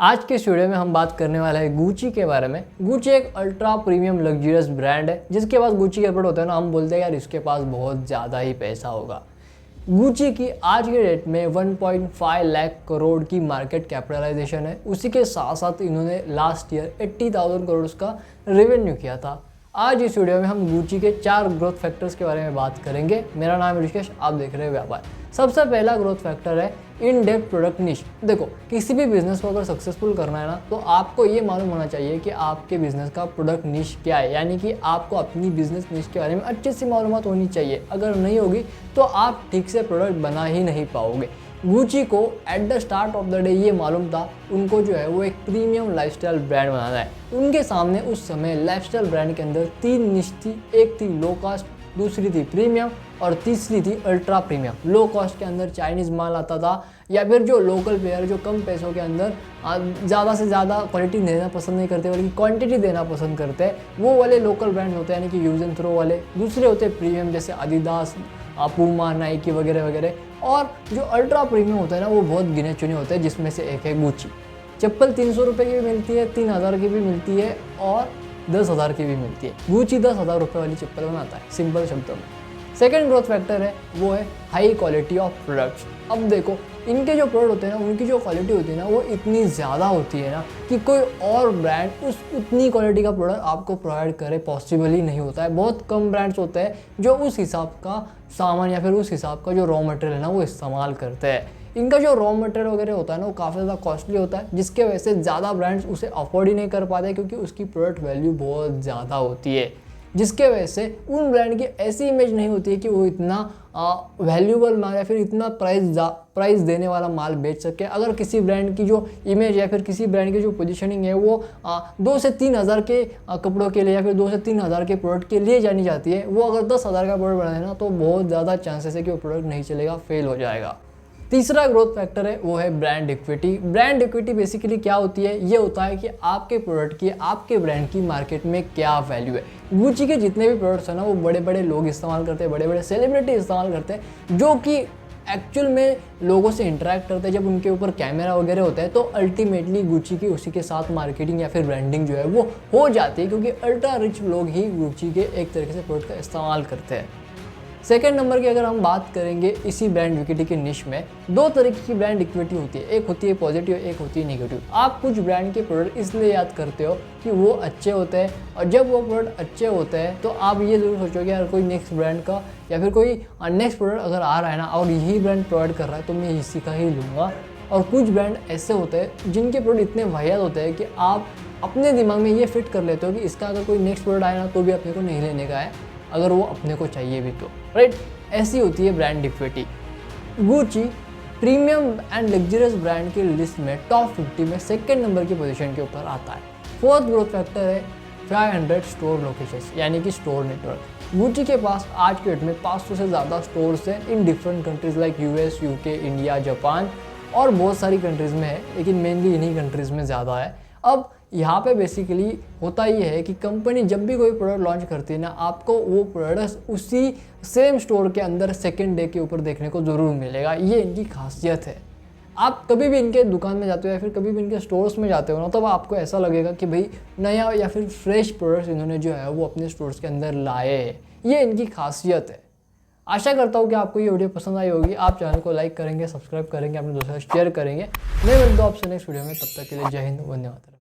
आज के इस वीडियो में हम बात करने वाले हैं गुची के बारे में। गुची एक अल्ट्रा प्रीमियम लग्जरियस ब्रांड है जिसके पास गुची के प्रोडक्ट होते हैं ना, हम बोलते हैं यार इसके पास बहुत ज़्यादा ही पैसा होगा। गुची की आज के डेट में 1.5 लाख करोड़ की मार्केट कैपिटलाइजेशन है। उसी के साथ साथ इन्होंने लास्ट ईयर 80,000 करोड़ का रेवेन्यू किया था। आज इस वीडियो में हम गुची के 4 ग्रोथ फैक्टर्स के बारे में बात करेंगे। मेरा नाम है ऋषिकेश, आप देख रहे हैं व्यापार। सबसे पहला ग्रोथ फैक्टर है इन डेप्थ प्रोडक्ट निश। देखो, किसी भी बिजनेस को अगर सक्सेसफुल करना है ना, तो आपको ये मालूम होना चाहिए कि आपके बिजनेस का प्रोडक्ट निश क्या है, यानी कि आपको अपनी बिजनेस निश के बारे में अच्छी सी मालूमात होनी चाहिए। अगर नहीं होगी तो आप ठीक से प्रोडक्ट बना ही नहीं पाओगे। गुची को at the start of the day ये मालूम था, उनको जो है वो एक प्रीमियम लाइफस्टाइल ब्रांड बनाना है। उनके सामने उस समय लाइफस्टाइल ब्रांड के अंदर 3 निश थी। एक थी लो कॉस्ट, दूसरी थी प्रीमियम और तीसरी थी अल्ट्रा प्रीमियम। लो कॉस्ट के अंदर चाइनीज़ माल आता था, या फिर जो लोकल प्लेयर जो कम पैसों के अंदर ज़्यादा से ज़्यादा क्वालिटी देना पसंद नहीं करते बल्कि क्वांटिटी देना पसंद करते हैं, वो वाले लोकल ब्रांड होते हैं, यानी कि यूज एंड थ्रो वाले। दूसरे होते हैं प्रीमियम, जैसे adidas, पूमा, नाइकी वगैरह वगैरह। और जो अल्ट्रा प्रीमियम होता है ना, वो बहुत गिने चुने होते हैं, जिसमें से एक है गुची। चप्पल 300 रुपये की भी मिलती है, 3,000 की भी मिलती है और 10,000 की भी मिलती है। गुची 10,000 रुपये वाली चप्पल बनाता है, सिंपल शब्दों में। सेकेंड ग्रोथ फैक्टर है वो है हाई क्वालिटी ऑफ प्रोडक्ट्स। अब देखो, इनके जो प्रोडक्ट होते हैं ना, उनकी जो क्वालिटी होती है ना, वो इतनी ज़्यादा होती है ना कि कोई और ब्रांड उतनी क्वालिटी का प्रोडक्ट आपको प्रोवाइड करे पॉसिबल ही नहीं होता है। बहुत कम ब्रांड्स होते हैं जो उस हिसाब का सामान या फिर उस हिसाब का जो रॉ मटेरियल है ना, वो इस्तेमाल करते हैं। इनका जो रॉ मटेरियल वगैरह होता है ना, वो काफ़ी ज़्यादा कॉस्टली होता है, जिसके वजह से ज़्यादा ब्रांड्स उसे अफोर्ड ही नहीं कर पाते, क्योंकि उसकी प्रोडक्ट वैल्यू बहुत ज़्यादा होती है। जिसके वजह से उन ब्रांड की ऐसी इमेज नहीं होती है कि वो इतना वैल्यूबल माल या फिर इतना प्राइस देने वाला माल बेच सके। अगर किसी ब्रांड की जो इमेज या फिर किसी ब्रांड की जो पोजीशनिंग है वो 2 से 3,000 के कपड़ों के लिए या फिर 2 से 3,000 के प्रोडक्ट के लिए जानी जाती है, वो अगर 10,000 का प्रोडक्ट बनाए ना, तो बहुत ज़्यादा चांसेस है कि वो प्रोडक्ट नहीं चलेगा, फेल हो जाएगा। तीसरा ग्रोथ फैक्टर है वो है brand equity. Brand equity basically क्या होती है? ये होता है कि आपके प्रोडक्ट की, आपके ब्रांड की मार्केट में क्या वैल्यू है। गुची के जितने भी प्रोडक्ट्स हैं ना, वो बड़े बड़े लोग इस्तेमाल करते हैं, बड़े बड़े सेलिब्रिटी इस्तेमाल करते हैं, जो कि एक्चुअल में लोगों से इंटरेक्ट करते हैं। जब उनके ऊपर कैमरा वगैरह होता है तो अल्टीमेटली गुची की उसी के साथ मार्केटिंग या फिर ब्रांडिंग जो है वो हो जाती है, क्योंकि अल्ट्रा रिच लोग ही गुची के एक तरीके से प्रोडक्ट का इस्तेमाल करते हैं। सेकेंड नंबर की अगर हम बात करेंगे इसी ब्रांड इक्विटी के निश में, 2 तरीके की ब्रांड इक्विटी होती है। एक होती है पॉजिटिव, एक होती है नेगेटिव। आप कुछ ब्रांड के प्रोडक्ट इसलिए याद करते हो कि वो अच्छे होते हैं, और जब वो प्रोडक्ट अच्छे होते हैं तो आप ये ज़रूर सोचोगे यार कोई नेक्स्ट ब्रांड का या फिर कोई नेक्स्ट प्रोडक्ट अगर आ रहा है ना और यही ब्रांड प्रोवाइड कर रहा है तो मैं इसी का ही लूँगा। और कुछ ब्रांड ऐसे होते हैं जिनके प्रोडक्ट इतने वाहियात होते हैं कि आप अपने दिमाग में ये फिट कर लेते हो कि इसका अगर कोई नेक्स्ट प्रोडक्ट आए ना तो भी अपने को नहीं लेने का है, अगर वो अपने को चाहिए भी तो, राइट। ऐसी होती है brand equity. Gucci premium and luxurious brand की लिस्ट में टॉप 50 में सेकंड नंबर की पोजीशन के ऊपर आता है। फोर्थ ग्रोथ फैक्टर है 500 स्टोर लोकेशंस, यानी कि स्टोर नेटवर्क। गुची के पास आज के डेट में 500 से ज़्यादा स्टोर्स हैं in different countries like US, UK, India, Japan और बहुत सारी कंट्रीज़ में है, लेकिन मेनली इन्हीं कंट्रीज़ में ज़्यादा है। अब यहाँ पे बेसिकली होता ये है कि कंपनी जब भी कोई प्रोडक्ट लॉन्च करती है ना, आपको वो प्रोडक्ट उसी सेम स्टोर के अंदर सेकंड डे के ऊपर देखने को ज़रूर मिलेगा। ये इनकी खासियत है। आप कभी भी इनके दुकान में जाते हो या फिर कभी भी इनके स्टोर्स में जाते हो ना, तब आपको ऐसा लगेगा कि भाई नया या फिर फ्रेश प्रोडक्ट्स इन्होंने जो है वो अपने स्टोर्स के अंदर लाए हैं। ये इनकी खासियत है। आशा करता हूँ कि आपको ये वीडियो पसंद आई होगी। आप चैनल को लाइक करेंगे, सब्सक्राइब करेंगे, अपने दोस्तों से शेयर करेंगे। मैं मिलता हूँ आपसे नेक्स्ट वीडियो में, तब तक के लिए जय हिंद, धन्यवाद।